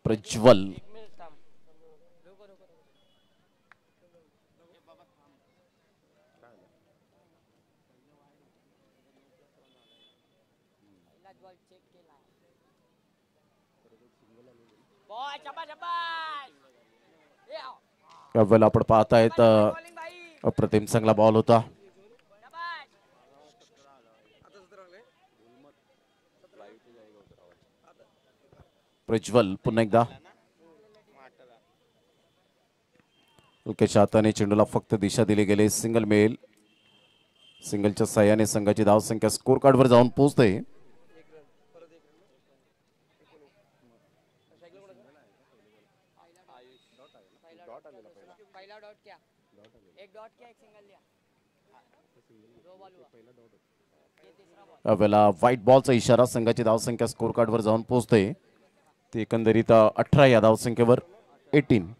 प्रज्वल यावेळेला आपण पाहतायत अप्रतिम चांगला बॉल होता. प्रज्वल पुन्हा एकदा हलक्याच्या हाताने चेंडूला फक्त दिशा दिली गेली. Single male. सिंगलच्या साह्याने संघाची धावसंख्या स्कोर कार्डवर जाऊन पोहोचते. यावेळेला व्हाईट बॉलचा इशारा. संघाची धावसंख्या स्कोर कार्डवर जाऊन पोहोचते. ती एकंदरीत 18 या धावसंख्येवर 18.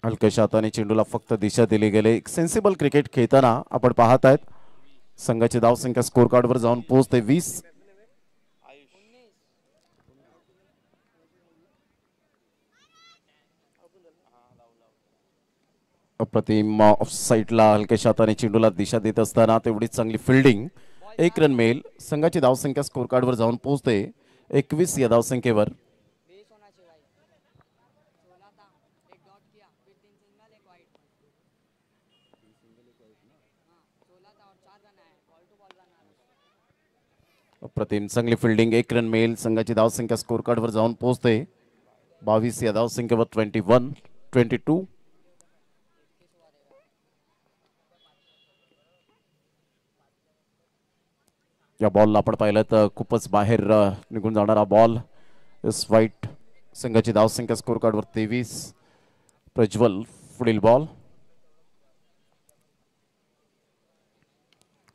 हलक्याच्या हाताने चेंडूला फक्त दिशा दिली गेली. सेन्सिबल क्रिकेट खेळताना आपण पाहत आहेत. संघाची धावसंख्या स्कोर कार्डवर जाऊन पोहोचते 20. अप्रतिम ऑफ साईडला हलक्याच्या हाताने चेंडूला दिशा देत असताना तेवढीच चांगली फिल्डिंग. 1 रन मिळेल. संघाची धावसंख्या स्कोर कार्डवर जाऊन पोहोचते 21 या धावसंख्येवर. अप्रतिम चांगली फिल्डिंग. 1 रन मिळेल. संघाची धावसंख्या स्कोर कार्डवर जाऊन पोहोचते 22 या धावसंख्येवर 21-22. या बॉलला आपण पाहिलं तर खूपच बाहेर निघून जाणारा बॉल. इस वाईट. संघाची धावसंख्या स्कोर कार्डवर 23. प्रज्वल पुढील बॉल.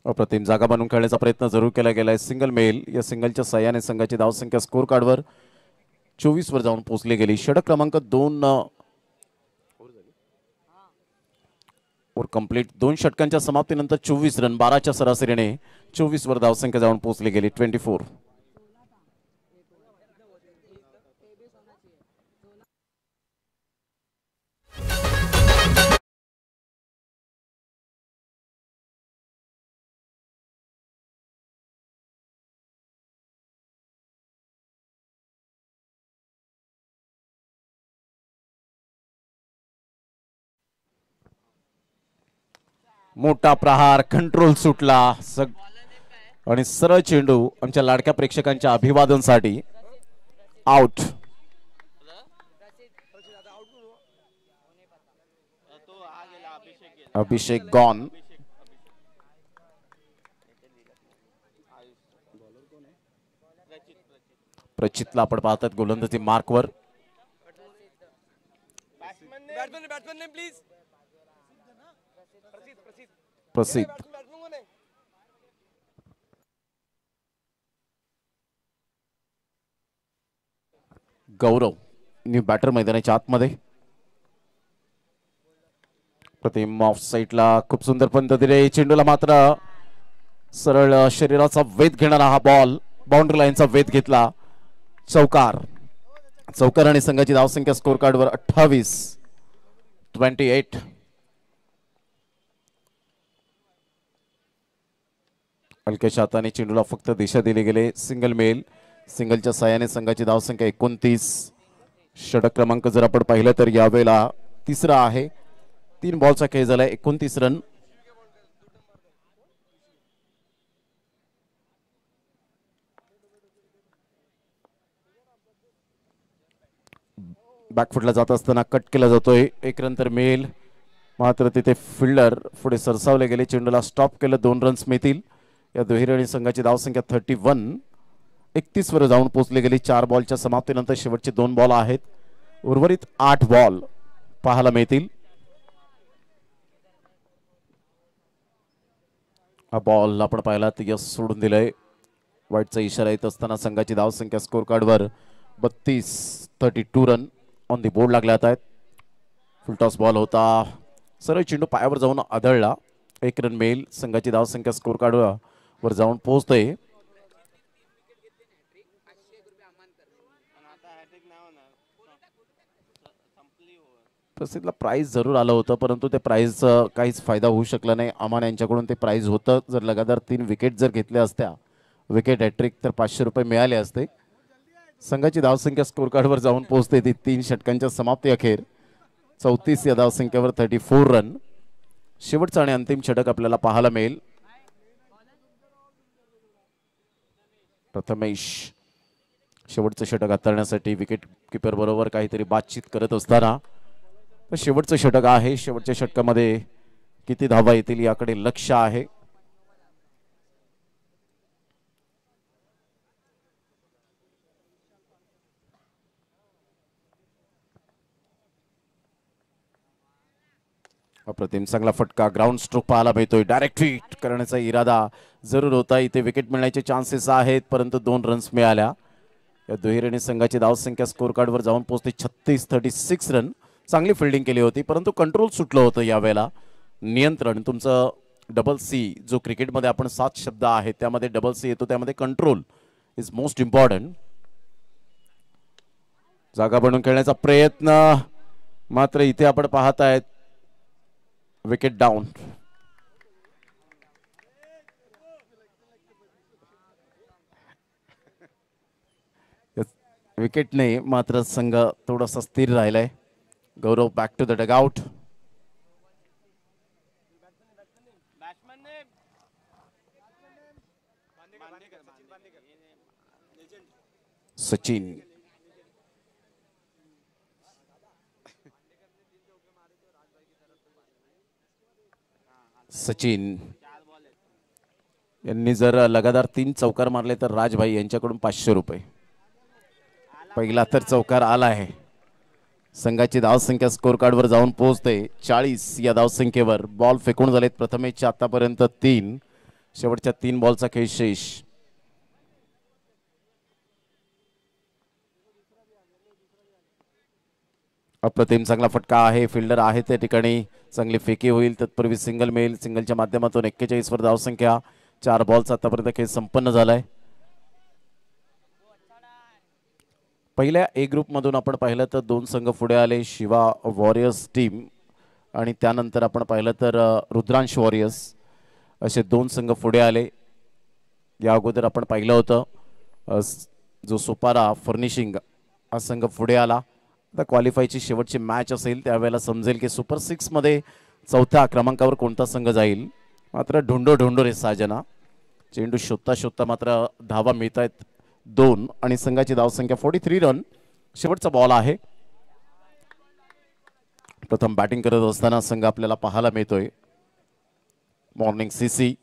अप्रतिम जागा बनवून खेळण्याचा प्रयत्न जरूर केला गेलाय. Single male. या सिंगलच्या साह्याने संघाची धावसंख्या स्कोर कार्डवर 24 वर जाऊन पोहोचली गेली. षटक क्रमांक 2 और कंप्लीट. 2 षटकांच्या समाप्तीनंतर 24 रन 12च्या सरासरीने 24 वर धावसंख्या जाऊन पोहोचली गेली. 24. मोठा प्रहार. कंट्रोल सुटला आणि सरळ चेंडू आमच्या लाडक्या प्रेक्षकांच्या अभिवादनसाठी आउट. अभिषेक गॉन. प्रचितला आपण पाहतात गोलंदाजी मार्कवर. प्रसिद्ध. गौरव न्यू बॅटर मैदानाच्या आतमध्ये. प्रतिम ऑफ साईडला खूप सुंदर पद्धतीने चेंडूला मात्र सरळ शरीराचा वेध घेणारा हा बॉल. बाउंड्री लाईनचा वेध घेतला. चौकार. चौकार आणि संघाची धावसंख्या स्कोर कार्डवर 28. हलक्याच्या हाताने चेंडूला फक्त दिशा दिली गेली. Single male. सिंगलच्या साह्याने संघाची धावसंख्या 29. षटक क्रमांक जर आपण पाहिलं तर यावेळेला 3रा आहे. 3 बॉलचा खेळ झालाय. 29 रन. बॅकफुटला जात असताना कट केला जातोय. 1 रन तर मिळेल. मात्र तिथे फिल्डर पुढे सरसावले गेले. चेंडूला स्टॉप केलं. 2 रन्स मिळतील. या दुहेरी संघाची धावसंख्या 31. 31 वर जाऊन पोहोचली गेली. 4 बॉलच्या समाप्तीनंतर शेवटचे 2 बॉल आहेत. उर्वरित 8 बॉल पाहायला मिळतील. हा बॉल आपण पाहिला यस सोडून दिलाय. वाईटचा इशारा येत असताना संघाची धावसंख्या स्कोर कार्डवर 32 रन ऑन दी बोर्ड लागले आहेत. फुलटॉस बॉल होता. सरळ चेंडू पायावर जाऊन आदळला. 1 रन मिळेल. संघाची धावसंख्या स्कोर कार्डवर जाऊन पोहोचते. प्रसिद्धला प्राइज जरूर आलं होतं, परंतु ते प्राइज काहीच फायदा होऊ शकला नाही. अमान यांच्याकडून ते प्राइज होतं. जर लगातार 3 विकेट जर घेतल्या असत्या, विकेट हॅट्रिक, तर 500 रुपये मिळाले असते. संघाची धावसंख्या स्कोर कार्डवर जाऊन पोहोचते ती 3 षटकांच्या समाप्ती अखेर 34 या धावसंख्येवर 34 रन. शेवटचं आणि अंतिम षटक आपल्याला पाहायला मिळेल. प्रथमेश शेवटचं षटक हाताळण्यासाठी विकेट किपर बरोबर काहीतरी बातचीत करत असताना, शेवटचं षटक आहे. शेवटच्या षटकामध्ये किती धावा येतील याकडे लक्ष आहे. अप्रतिम चांगला फटका, ग्राउंड स्ट्रोक पाहायला मिळतोय. डायरेक्ट हिट करण्याचा इरादा जरूर होता. इथे विकेट मिळण्याचे चान्सेस आहेत, परंतु 2 रन्स मिळाल्या. या दुहेरीने संघाची धावसंख्या स्कोर कार्डवर जाऊन पोहोचते 36 रन. चांगली फिल्डिंग केली होती, परंतु कंट्रोल सुटलं होतं यावेळेला. नियंत्रण तुमचं डबल सी, जो क्रिकेटमध्ये आपण 7 शब्द आहेत त्यामध्ये डबल सी येतो, त्यामध्ये कंट्रोल इज मोस्ट इम्पॉर्टंट. जागा बनवून खेळण्याचा प्रयत्न, मात्र इथे आपण पाहत आहेत विकेट डाऊन. विकेट नाही, मात्र संघ थोडासा स्थिर राहिलाय. Gaurav back to the dugout. Sachin यांनी जर लगातार 3 चौकार मारले तर राजभाई यांच्याकडून 500 रुपये. पहिला तर चौकार आला आहे. संघाची धावसंख्या स्कोर कार्डवर जाऊन पोहोचते 40 या धावसंख्येवर. बॉल फेकून झालेत प्रथमेशच्या आतापर्यंत 3. शेवटच्या 3 बॉलचा खेळ शेष. अप्रतिम चांगला फटका आहे. फिल्डर आहे त्या ठिकाणी. चांगली फेकी होईल, तत्पूर्वी सिंगल मिळेल. सिंगलच्या माध्यमातून 41 वर धावसंख्या. 4 बॉलचा आतापर्यंत खेळ संपन्न झालाय. पहिल्या ए ग्रुपमधून आपण पाहिलं तर 2 संघ पुढे आले. शिवा वॉरियर्स टीम आणि त्यानंतर आपण पाहिलं तर रुद्रांश वॉरियर्स, असे 2 संघ पुढे आले. या अगोदर आपण पाहिलं होतं जो सोपारा फर्निशिंग हा संघ पुढे आला. आता क्वालिफायची शेवटची मॅच असेल, त्यावेळेला समजेल की सुपर 6 मध्ये 4थ्या क्रमांकावर कोणता संघ जाईल. मात्र ढोंडो रे साजना. चेंडू शोधता शोधता मात्र धावा मिळत आहेत 2 आणि संघाची धावसंख्या 43 रन. शेवटचा बॉल आहे. प्रथम बॅटिंग करत असताना संघ आपल्याला पाहायला मिळतोय मॉर्निंग सीसी.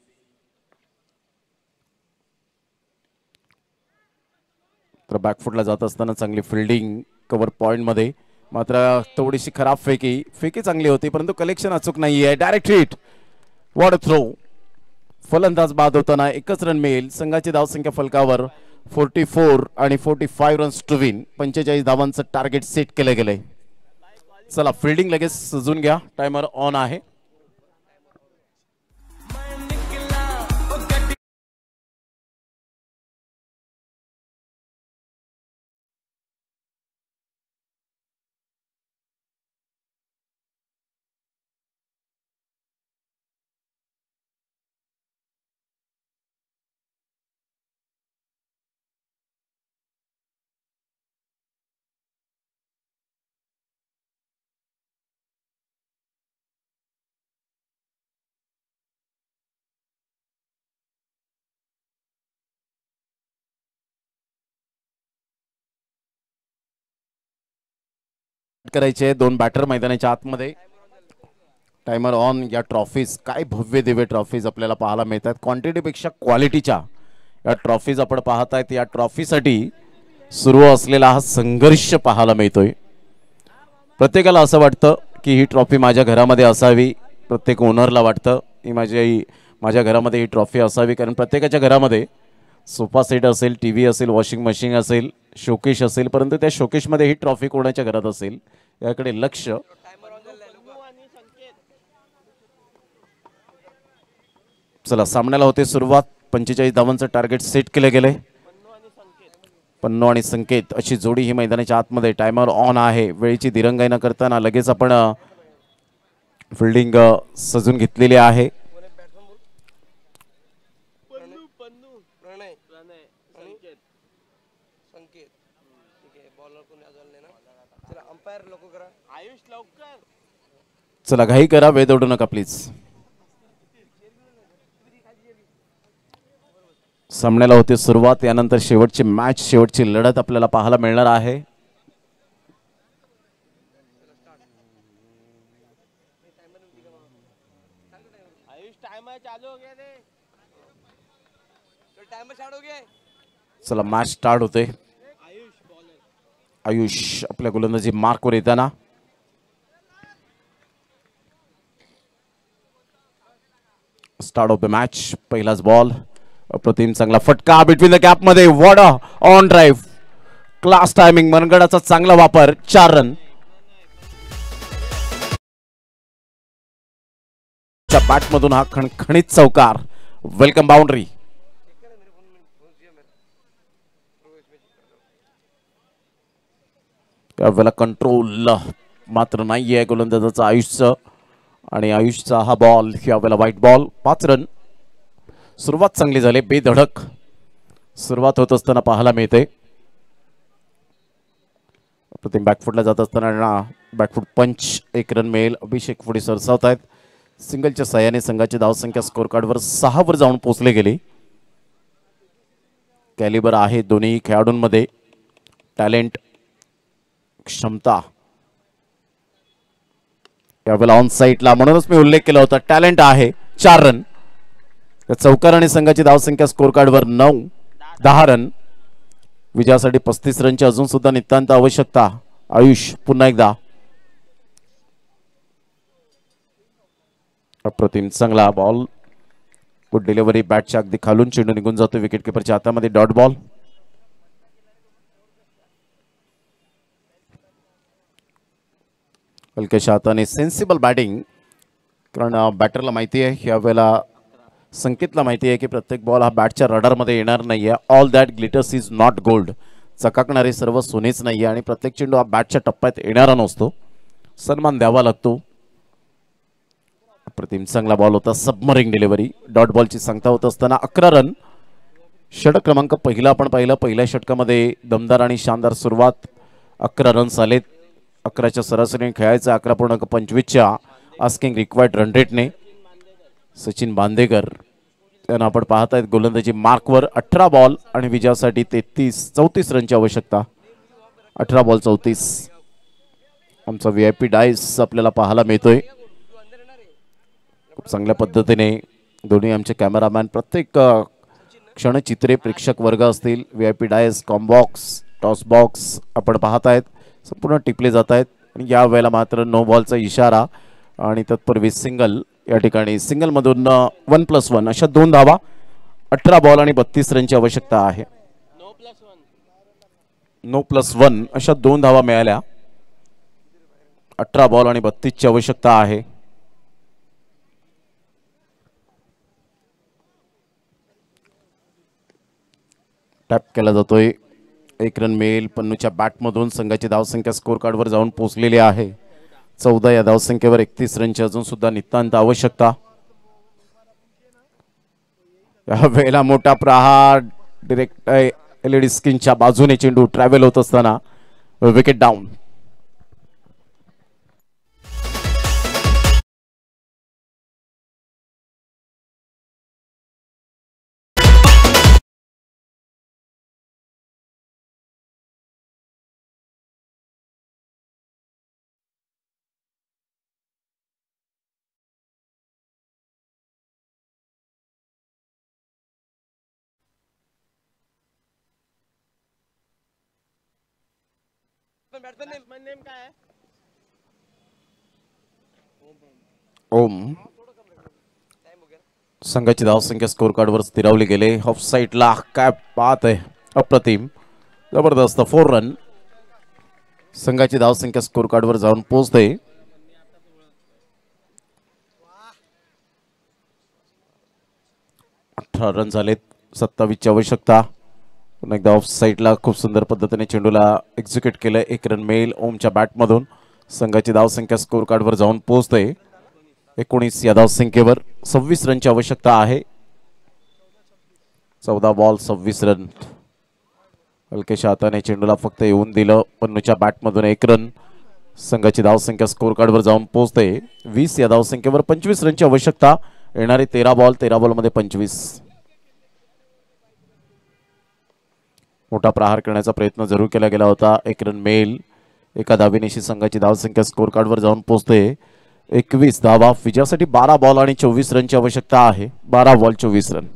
तर बॅकफुटला जात असताना चांगली फिल्डिंग कव्हर पॉइंट मध्ये, मात्र थोडीशी खराब फेकी चांगली होती, परंतु कलेक्शन अचूक नाहीये. Direct hit, what a throw. फलंदाज बाद होताना 1च रन मिळेल. संघाची धावसंख्या फलकावर 44 आणि 45 रन्स टू विन. 45 धावांचं टार्गेट सेट केलं गेलंय. चला फिल्डिंग लगेच सजून घ्या. टायमर ऑन आहे. करायचे 2 बॅटर मैदानाच्या आतमध्ये. Timer on. या ट्रॉफीज काय भव्य दिव्य ट्रॉफीज आपल्याला पाहायला मिळतात. क्वांटिटीपेक्षा क्वालिटीच्या या ट्रॉफीज आपण पाहत आहेत. या ट्रॉफीसाठी सुरू असलेला हा संघर्ष पाहायला मिळतोय. प्रत्येकाला असं वाटतं की ही ट्रॉफी माझ्या घरामध्ये असावी. प्रत्येक ओनरला वाटतं की माझ्या घरामध्ये ही ट्रॉफी असावी, कारण प्रत्येकाच्या घरामध्ये सोफा सेट असेल, टीव्ही असेल, वॉशिंग मशीन असेल, शोकेश असेल, परंतु त्या शोकेशमध्ये ही ट्रॉफी कोणाच्या घरात असेल याकडे लक्ष. चला सामन्याला होते सुरुवात. 45 धावांचं टार्गेट सेट केले गेले. पन्नू आणि संकेत अशी जोडी ही मैदानाच्या आतमध्ये टायमर ऑन आहे. वेळेची दिरंगाई न करताना लगेच आपण फिल्डिंग सजून घेतलेली आहे. चला घाई करा, वेळ दौडू नका प्लीज. सामन्याला होते सुरुवात. यानंतर शेवटची मॅच, शेवटची लढत आपल्याला पाहायला मिळणार आहे. चला मॅच स्टार्ट होते. आयुष आपल्या गोलंदाजी मार्कवर येताना स्टार्ट ऑफ द मॅच. पहिलाच बॉल, अप्रतिम चांगला फटका बिटवीन द गॅप मध्ये. What on drive, class timing, मनगडाचा चांगला वापर. 4 रन. बॅट मधून हा खणखणीत चौकार. Welcome boundary. त्यावेळेला कंट्रोल मात्र नाहीये गोलंदाजाचा आयुषचं, आणि आयुषचा हा बॉल यावेळेला व्हाईट बॉल. 5 रन. सुरुवात चांगली झाली, बेधडक सुरुवात होत असताना पाहायला मिळते. प्रतिम बॅकफुटला जात असताना बॅकफुट पंच. 1 रन मिळेल. अभिषेक पुढे सरसावत आहेत. सिंगलच्या सहाय्याने संघाची धावसंख्या स्कोर कार्डवर 6 वर जाऊन पोहोचले गेली. कॅलिबर आहे दोन्ही खेळाडूंमध्ये. टॅलेंट, क्षमता यावेळेला ऑन साईडला, म्हणूनच मी उल्लेख केला होता. टॅलेंट आहे. 4 रन. चौकार आणि संघाची धावसंख्या स्कोर कार्डवर 10 रन. विजयासाठी 35 रनची अजून सुद्धा नितांत आवश्यकता. आयुष पुन्हा एकदा. अप्रतिम चांगला बॉल. Good delivery. बॅटच्या अगदी खालून चेंडू निघून जातो विकेट किपरच्या हातामध्ये. Dot ball. हलक्याच्या हाताने सेन्सिबल बॅटिंग, कारण बॅटरला माहिती आहे, यावेळेला संकेतला माहिती आहे की प्रत्येक बॉल हा बॅटच्या रडारमध्ये येणार नाहीये. All that glitters is not gold. चकाकणारे सर्व सोनेच नाहीये, आणि प्रत्येक चेंडू हा बॅटच्या टप्प्यात येणारा नसतो. सन्मान द्यावा लागतो. प्रतिम चांगला बॉल होता. सबमरिंग डिलिव्हरी. डॉट बॉलची सांगता होत असताना 11 रन. षटक क्रमांक पहिला आपण पाहिलं. पहिल्या षटकामध्ये दमदार आणि शानदार सुरुवात. 11 रन्स आलेत. 11च्या सरासरीने खेळायचं. 11.25च्या आस्किंग रिक्वायर्ड रन रेटने. सचिन बांदेकर त्यांना आपण पाहत आहेत गोलंदाजी मार्कवर. 18 बॉल आणि विजयासाठी 34 रनची आवश्यकता. 18 बॉल 34. आमचा VIP डायस आपल्याला पाहायला मिळतोय. खूप चांगल्या पद्धतीने दोन्ही आमचे कॅमेरामॅन प्रत्येक क्षणचित्रे, प्रेक्षक वर्ग असतील, VIP डायस, कॉम्बॉक्स, टॉस बॉक्स आपण पाहत आहेत, संपूर्ण टिपले जात आहेत. आणि या वेळेला मात्र नो बॉलचा इशारा, आणि तत्पूर्वी सिंगल. या ठिकाणी सिंगल मधून 1+1 अशा 2 धावा. 18 बॉल आणि 32 रनची आवश्यकता आहे. नो प्लस 1 अशा 2 धावा मिळाल्या. 18 बॉल आणि 32ची आवश्यकता आहे. टॅप केला जातोय. 1 रन मिळेल. पन्नूच्या बॅटमधून संघाची धावसंख्या स्कोर कार्डवर जाऊन पोहोचलेली आहे. 14 या धावसंख्येवर 31 रनची अजून सुद्धा नितांत आवश्यकता. या वेळेला मोठा प्रहार. डिरेक्ट LED स्क्रीनच्या बाजूने चेंडू ट्रॅव्हल होत असताना विकेट डाऊन. ओम. संघाची धावसंख्या स्कोर कार्डवर स्थिरावली गेले. ऑफ साईडला. काय बात आहे. अप्रतिम, जबरदस्त. 4 रन. संघाची धावसंख्या स्कोर कार्डवर जाऊन पोहोचते. 18 रन झालेत. 27ची आवश्यकता. पुन्हा एकदा ऑफ साईडला खूप सुंदर पद्धतीने चेंडूला एक्झिक्यूट केलं. 1 रन मिळेल ओमच्या बॅटमधून. संघाची धावसंख्या स्कोर कार्डवर जाऊन पोहोचते 19 या धावसंख्येवर. 26 रनची आवश्यकता आहे. 14 बॉल 26 रन. हलकेशा हाताने चेंडूला फक्त येऊन दिलं. पन्नूच्या बॅटमधून 1 रन. संघाची धावसंख्या स्कोर कार्डवर जाऊन पोहोचते 20 या धावसंख्येवर. 25 रनची आवश्यकता. येणारे 13 बॉल 13 बॉलमध्ये 25. मोठा प्रहार करण्याचा प्रयत्न जरूर केला गेला होता. 1 रन मिळेल. एका धावेनिशी संघाची धावसंख्या स्कोर कार्डवर जाऊन पोहोचते 21 धावा. विजयासाठी 12 बॉल आणि 24 रनची आवश्यकता आहे. 12 बॉल 24 रन.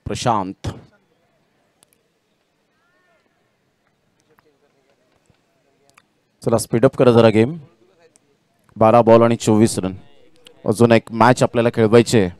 प्रशांत चला स्पीडअप करा जरा गेम. 12 बॉल आणि 24 रन. अजून एक मॅच आपल्याला खेळवायची आहे.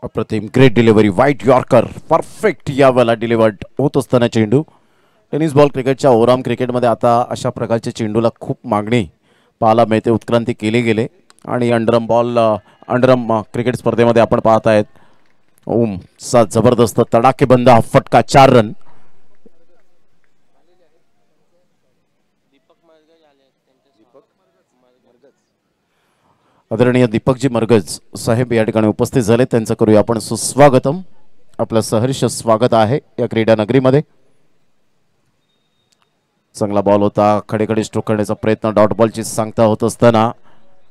अप्रतिम great delivery. White yorker perfect यावेळेला डिलिव्हर्ड होत असताना चेंडू. टेनिस बॉल क्रिकेटच्या ओव्हरआर्म क्रिकेटमध्ये आता अशा प्रकारच्या चेंडूला खूप मागणी पाहायला मिळते. उत्क्रांती केली गेले आणि अंडरआर्म क्रिकेट स्पर्धेमध्ये आपण पाहत आहेत ओमचा जबरदस्त तडाखेबंद हा फटका. 4 रन. आदरणीय दीपकजी मरगज साहेब या ठिकाणी उपस्थित झाले. त्यांचं करूया आपण सुस्वागतम. आपलं सहर्ष स्वागत आहे या क्रीडा नगरीमध्ये. चांगला बॉल होता. खडेखडे स्ट्रोक करण्याचा प्रयत्न. डॉट बॉलची सांगता होत असताना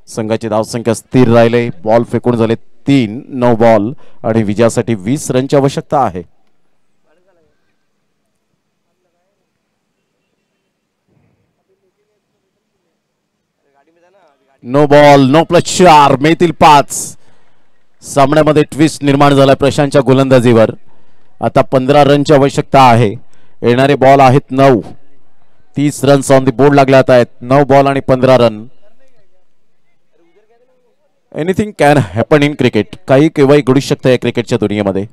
संघाची धावसंख्या स्थिर राहिले. बॉल फेकून झाले 3. 9 बॉल आणि विजयासाठी 20 रनची आवश्यकता आहे. No ball no plus 4. मिळतील 5. सामन्यामध्ये ट्विस्ट निर्माण झाला प्रशांतच्या गोलंदाजीवर. आता 15 रनची आवश्यकता आहे. येणारे बॉल आहेत 9. 30 रन्स ऑन दी बोर्ड लागल्यात आहेत. 9 बॉल आणि 15 run. Anything can happen in cricket. काही केव्हाही घडू शकतं या क्रिकेटच्या दुनियेमध्ये.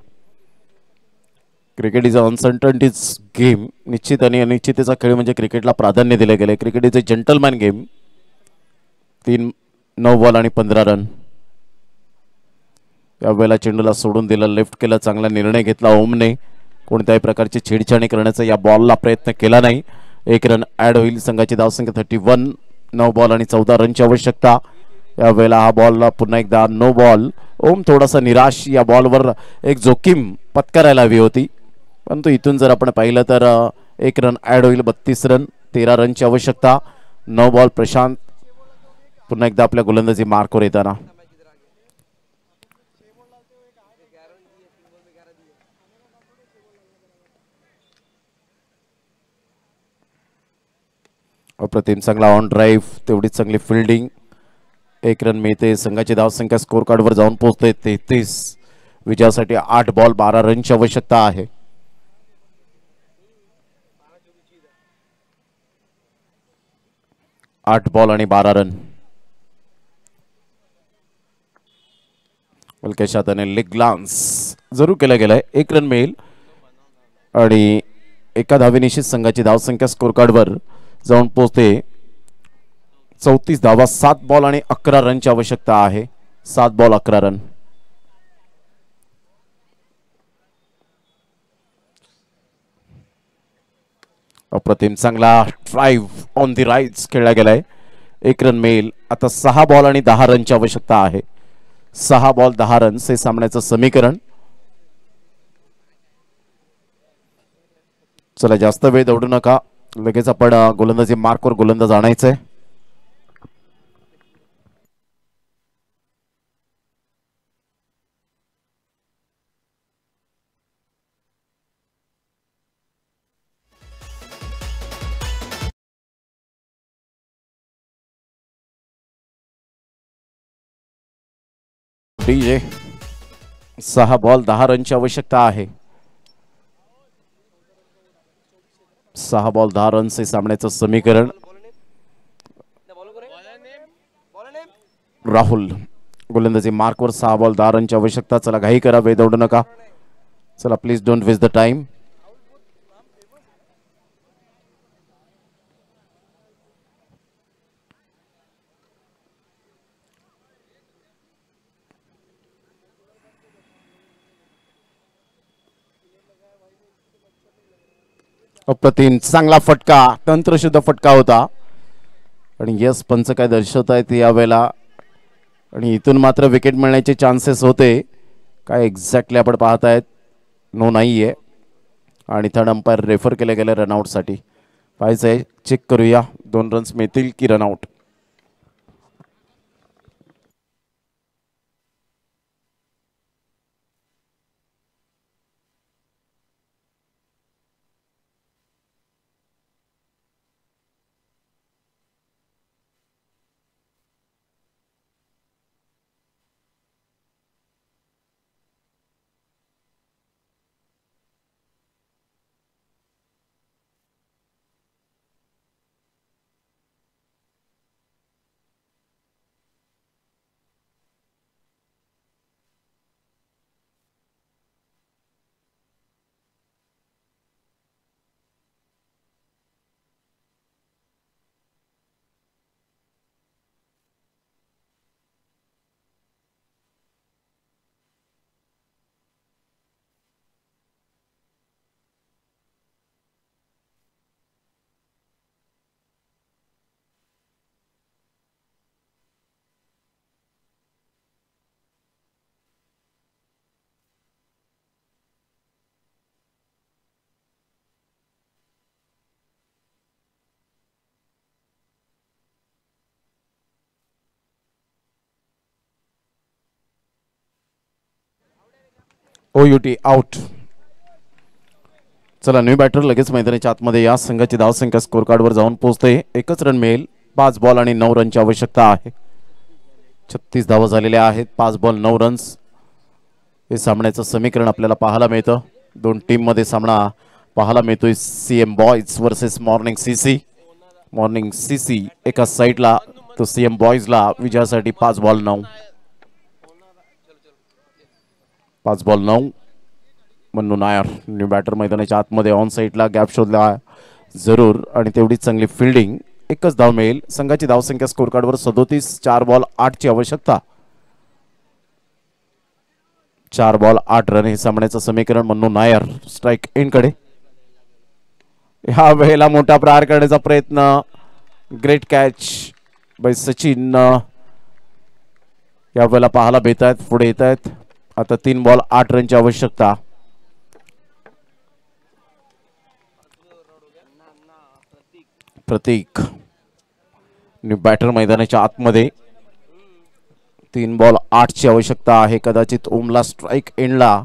Cricket is a uncertainties game. निश्चित आणि अनिश्चिततेचा खेळ म्हणजे क्रिकेटला प्राधान्य दिले गेले. Cricket is a gentleman game. 9 ball आणि 15 रन. यावेळेला चेंडूला सोडून दिलं. लेफ्ट केलं. चांगला निर्णय घेतला ओमने. कोणत्याही प्रकारची छेडछाणी करण्याचा या बॉलला प्रयत्न केला नाही. 1 रन ऍड होईल. संघाची धावसंख्या 31. 9 बॉल आणि 14 रनची आवश्यकता. यावेळेला हा बॉल पुन्हा एकदा नो बॉल. ओम थोडासा निराश. या बॉलवर एक जोखीम पत्करायला हवी होती परंतु इथून जर आपण पाहिलं तर 1 रन ऍड होईल. 32 रन. 13 रनची आवश्यकता. 9 बॉल. प्रशांत पुन्हा एकदा आपल्या गोलंदाजी मार्कवर येताना. अप्रतिम चांगला ऑन ड्राईव्ह. तेवढीच चांगली फिल्डिंग. 1 रन मिळते. संघाची धावसंख्या स्कोर कार्डवर जाऊन पोहोचते 33. विजयासाठी 8 बॉल 12 रनची आवश्यकता आहे. आठ बॉल आणि 12 रन. हलक्याशा हाताने लेग ग्लान्स जरूर केला गेलाय. 1 रन मिळेल आणि एका धावेनिशी संघाची धावसंख्या स्कोर कार्डवर जाऊन पोहोचते 34 धावा. 7 बॉल आणि 11 रनची आवश्यकता आहे. 7 बॉल 11 रन. अप्रतिम चांगला ड्राईव्ह ऑन दी राईट्स खेळला गेलाय. 1 रन मिळेल. आता 6 बॉल आणि 10 रनची आवश्यकता आहे. 6 बॉल 10 रन्स हे सामन्याचं समीकरण. चला जास्त वेळ दौडू नका. लगेच आपण गोलंदाजी मार्कवर गोलंदाज आणायचंय. डीजे 6 बॉल 10 रनची आवश्यकता आहे. 6 बॉल 10 रन्स हे सामन्याचं समीकरण. राहुल गोलंदाजी मार्कवर 6 बॉल 10 रनची आवश्यकता. चला घाई करा, वेळ दौडू नका. चला please don't waste the time. अप्रतिम चांगला फटका, तंत्रशुद्ध फटका होता. आणि यस पंच काय दर्शवत आहेत यावेळेला. आणि इथून मात्र विकेट मिळण्याचे चान्सेस होते. काय एक्झॅक्टली आपण पाहतायत, नो नाही आहे. आणि थर्ड अंपायर रेफर केले गेले रनआउटसाठी. पाहायचं आहे, चेक करूया 2 रन्स मिळतील की रनआउट. OUT out. चला न्यू बॅटर लगेच मैदानाच्या आतमध्ये या. संघाची धावसंख्या स्कोर कार्डवर जाऊन पोहोचते. 1च रन मिळेल. 5 बॉल आणि 9 रनची आवश्यकता आहे. 36 धावा झालेल्या आहेत. 5 बॉल 9 रन्स हे सामन्याचं समीकरण आपल्याला पाहायला मिळतं. 2 टीम मध्ये सामना पाहायला मिळतोय. CM boys versus morning CC. Morning CC एका साईडला, तो CM बॉयजला विजयासाठी 5 ball 9. 5 ball 9. Mannu Nair new batter मैदानाच्या आतमध्ये ऑन साईडला गॅप शोधला जरूर. आणि तेवढीच चांगली फिल्डिंग. 1च धाव मिळेल. संघाची धावसंख्या स्कोर कार्डवर 37. 4 बॉल 8 ची आवश्यकता. 4 बॉल 8 रन हे सामन्याचं समीकरण. मन्नू नायर स्ट्राईक एंडकडे. ह्या वेळेला मोठा प्रहार करण्याचा प्रयत्न. ग्रेट कॅच बाय सचिन या वेळेला पाहायला भेटत आहेत. पुढे येत आहेत. आता 3 बॉल 8 रनची आवश्यकता. प्रतीक न्यू बॅटर मैदानाच्या आतमध्ये. 3 बॉल 8 ची आवश्यकता आहे. कदाचित ओमला स्ट्राईक एंडला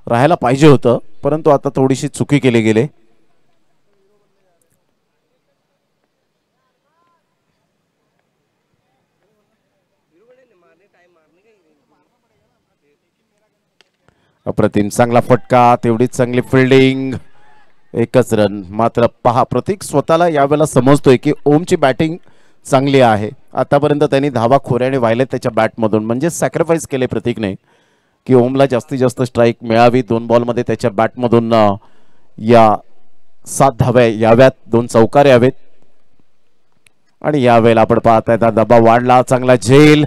राहायला पाहिजे होतं, परंतु आता थोडीशी चुकी केली गेली. अप्रतिम चांगला फटका, तेवढीच चांगली फिल्डिंग. 1च रन. मात्र पहा, प्रतीक स्वतःला यावेळेला समजतोय की ओमची बॅटिंग चांगली आहे. आतापर्यंत त्यांनी धावा खोऱ्याने वाहिले त्याच्या बॅटमधून. म्हणजे सॅक्रिफाईस केले प्रतीकने की ओमला जास्तीत जास्त स्ट्राईक मिळावी. 2 बॉलमध्ये त्याच्या बॅटमधून या 7 धाव्या याव्यात, 2 चौकार यावेत. आणि यावेळेला आपण पाहताय दबाव वाढला. चांगला झेल,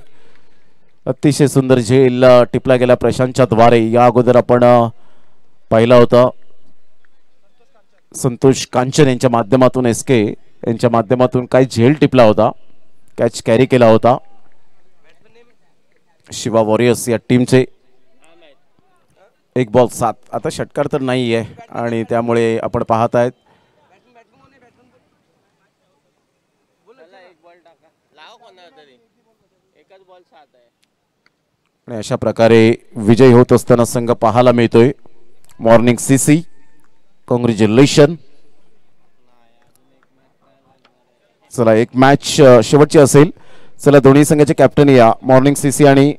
अतिशय सुंदर झेल टिपला गेला प्रशांतच्या द्वारे. या अगोदर आपण पाहिलं होतं संतोष कांचन यांच्या माध्यमातून, SK यांच्या माध्यमातून काय झेल टिपला होता, कॅच कॅरी केला होता. शिवा वॉरियर्स या टीमचे. 1 बॉल 7. आता षटकार तर नाही आहे आणि त्यामुळे आपण पाहत आहेत आणि अशा प्रकारे विजय होत असताना संघ पाहायला मिळतोय. Morning CC congratulation. चला एक मॅच शेवटची असेल. चला दोन्ही संघाचे कॅप्टन या. मॉर्निंग CC आणि